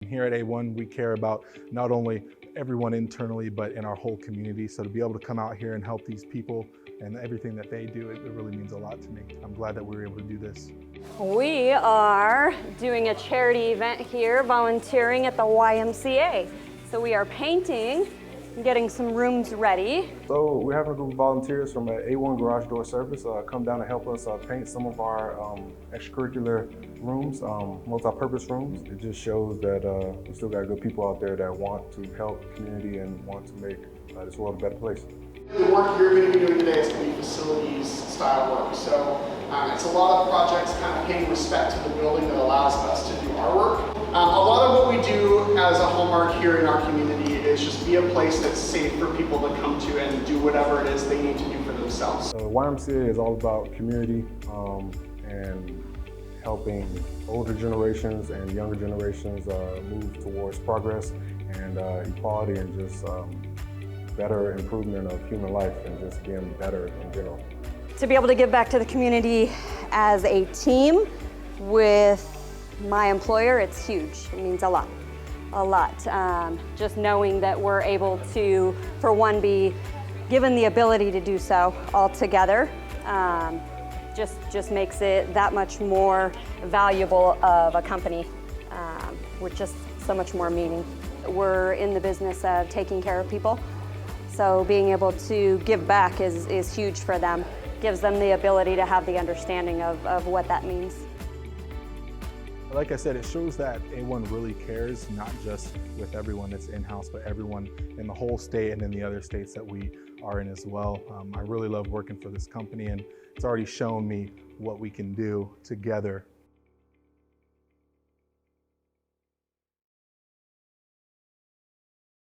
Here at A1, we care about not only everyone internally, but in our whole community. So to be able to come out here and help these people and everything that they do, it really means a lot to me. I'm glad that we were able to do this. We are doing a charity event here, volunteering at the YMCA. So we are painting and getting some rooms ready. So we're having a group of volunteers from A1 Garage Door Service come down and help us paint some of our extracurricular rooms, multi-purpose rooms. It just shows that we still got good people out there that want to help the community and want to make this world a better place. The work you're going to be doing today is going to be facilities style work. So it's a lot of projects kind of paying respect to the building that allows us to do our work. A lot of what we do as a hallmark here in our community is just be a place that's safe for people to come to and do whatever it is they need to do for themselves. YMCA is all about community and helping older generations and younger generations move towards progress and equality and just better improvement of human life and just being better in general. To be able to give back to the community as a team with my employer, it's huge. It means a lot, a lot. Just knowing that we're able to, for one, be given the ability to do so all together, just makes it that much more valuable of a company with just so much more meaning. We're in the business of taking care of people, so being able to give back is huge for them. Gives them the ability to have the understanding of what that means. Like I said, it shows that A1 really cares, not just with everyone that's in-house, but everyone in the whole state and in the other states that we are in as well. I really love working for this company, and it's already shown me what we can do together